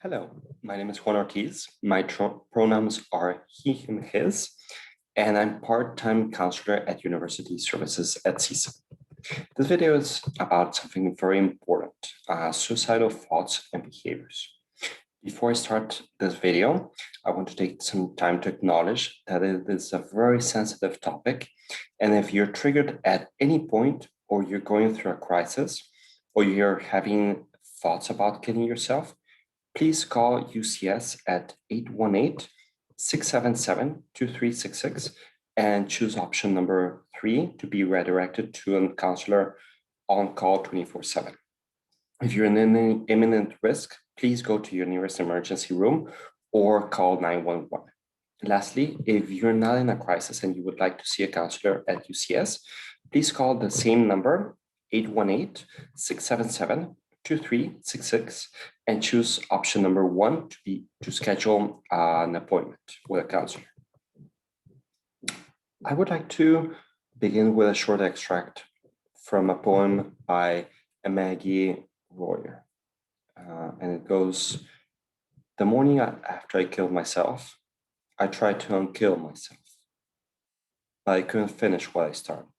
Hello, my name is Juan Ortiz. My pronouns are he, him, his, and I'm part-time counselor at University Services at CISA. This video is about something very important, suicidal thoughts and behaviors. Before I start this video, I want to take some time to acknowledge that it is a very sensitive topic. And if you're triggered at any point, or you're going through a crisis, or you're having thoughts about killing yourself, please call UCS at 818-677-2366 and choose option number 3 to be redirected to a counselor on call 24/7. If you're in any imminent risk, please go to your nearest emergency room or call 911. Lastly, if you're not in a crisis and you would like to see a counselor at UCS, please call the same number, 818-677-2366, and choose option number 1 to schedule an appointment with a counselor. I would like to begin with a short extract from a poem by Maggie Royer. And it goes, "The morning after I killed myself, I tried to unkill myself, but I couldn't finish what I started."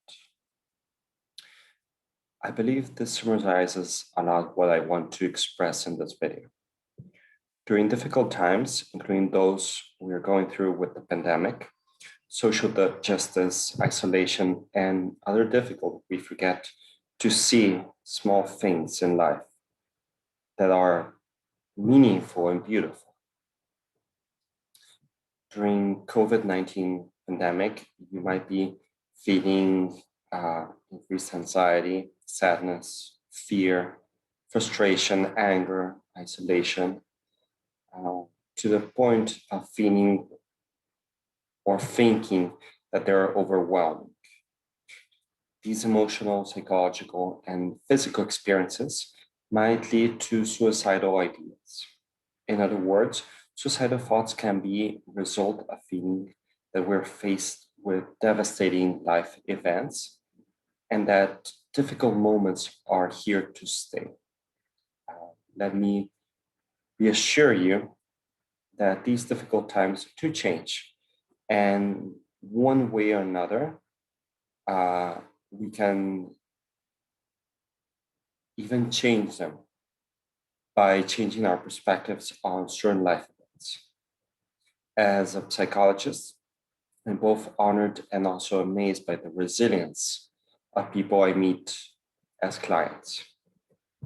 I believe this summarizes a lot what I want to express in this video. During difficult times, including those we're going through with the pandemic, social justice, isolation, and other difficulties, we forget to see small things in life that are meaningful and beautiful. During COVID-19 pandemic, you might be feeling increased anxiety, sadness, fear, frustration, anger, isolation, to the point of feeling or thinking that they're overwhelming. These emotional, psychological, and physical experiences might lead to suicidal ideas. In other words, suicidal thoughts can be a result of feeling that we're faced with devastating life events and that difficult moments are here to stay. Let me reassure you that these difficult times do change, and one way or another, we can even change them by changing our perspectives on certain life events. As a psychologist, I'm both honored and also amazed by the resilience of people I meet as clients.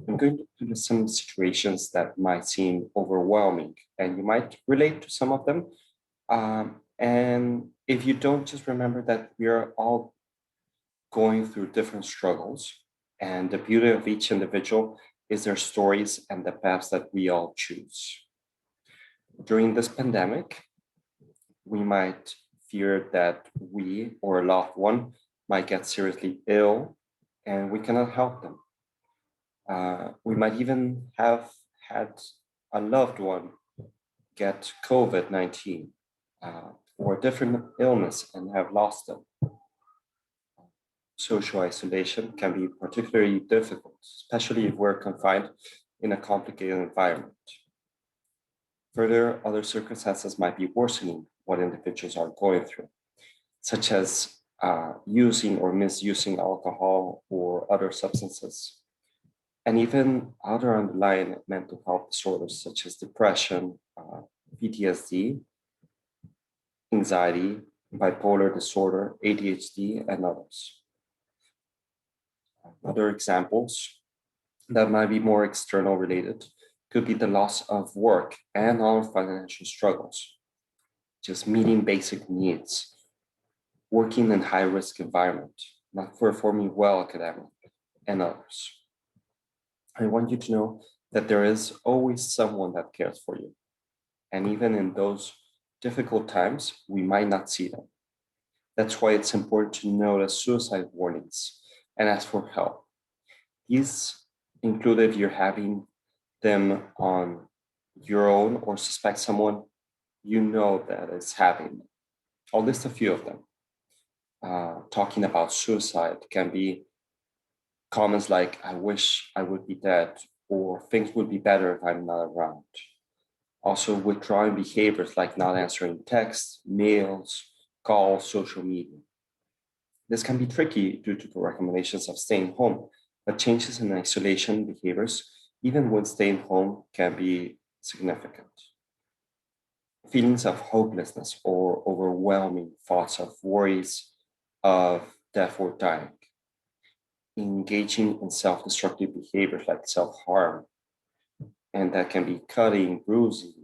I'm going to list some situations that might seem overwhelming, and you might relate to some of them. And if you don't, just remember that we are all going through different struggles, and the beauty of each individual is their stories and the paths that we all choose. During this pandemic, we might fear that we or a loved one might get seriously ill and we cannot help them. We might even have had a loved one get COVID-19 or a different illness and have lost them. Social isolation can be particularly difficult, especially if we're confined in a complicated environment. Further, other circumstances might be worsening what individuals are going through, such as using or misusing alcohol or other substances, and even other underlying mental health disorders such as depression, PTSD, anxiety, bipolar disorder, ADHD, and others. Other examples that might be more external related could be the loss of work and other financial struggles, just meeting basic needs, working in high-risk environment, not performing well academically, and others. I want you to know that there is always someone that cares for you. And even in those difficult times, we might not see them. That's why it's important to notice suicide warnings and ask for help. These include if you're having them on your own or suspect someone you know that is having them. I'll list a few of them. Talking about suicide can be comments like, "I wish I would be dead," or "things would be better if I'm not around." Also, withdrawing behaviors like not answering texts, mails, calls, social media. This can be tricky due to the recommendations of staying home, but changes in isolation behaviors, even when staying home, can be significant. Feelings of hopelessness or overwhelming thoughts of worries of death or dying, engaging in self destructive behaviors like self harm, and that can be cutting, bruising,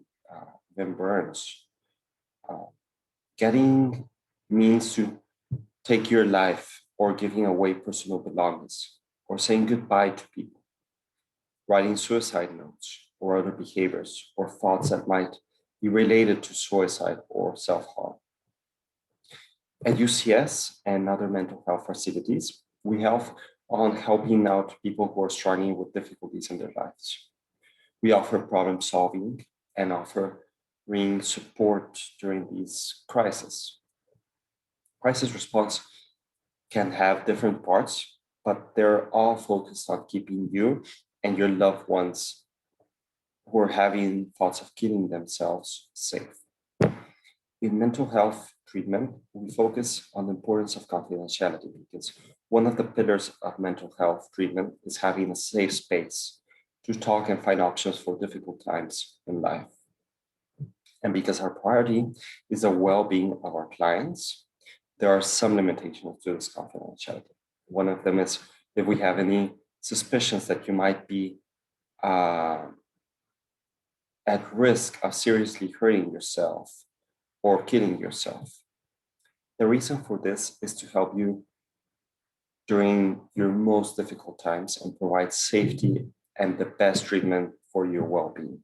even burns. Uh, Getting means to take your life or giving away personal belongings or saying goodbye to people, writing suicide notes or other behaviors or thoughts that might be related to suicide or self harm. At UCS and other mental health facilities, we help on helping out people who are struggling with difficulties in their lives. We offer problem solving and offering support during these crises. Crisis response can have different parts, but they're all focused on keeping you and your loved ones who are having thoughts of killing themselves safe. In mental health treatment, we focus on the importance of confidentiality because one of the pillars of mental health treatment is having a safe space to talk and find options for difficult times in life. And because our priority is the well being of our clients, there are some limitations to this confidentiality. One of them is if we have any suspicions that you might be uh, at risk of seriously hurting yourself or killing yourself. The reason for this is to help you during your most difficult times and provide safety and the best treatment for your well being.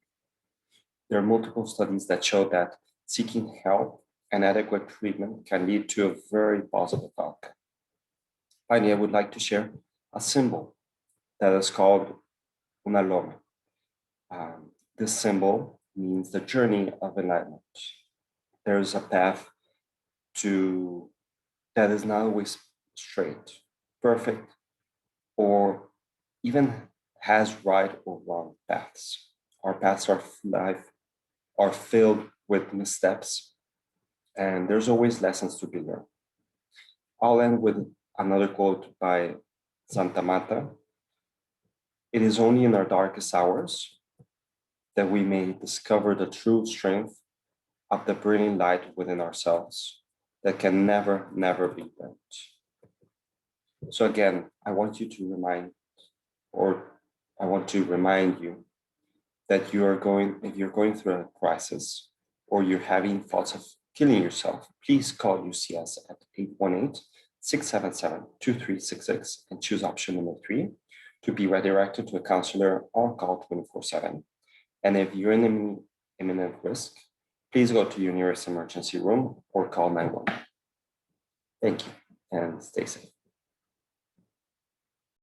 There are multiple studies that show that seeking help and adequate treatment can lead to a very positive outcome. Finally, I would like to share a symbol that is called una loma. This symbol means the journey of enlightenment. There is a path to that is not always straight, perfect, or even has right or wrong paths. Our paths of life are filled with missteps, and there's always lessons to be learned. I'll end with another quote by Santa Marta. It is only in our darkest hours that we may discover the true strength of the brilliant light within ourselves that can never, never be burnt. So again, I want to remind you that if you're going through a crisis or you're having thoughts of killing yourself, please call UCS at 818-677-2366 and choose option number 3 to be redirected to a counselor or call 24/7. And if you're in imminent risk, please go to your nearest emergency room or call 911. Thank you and stay safe.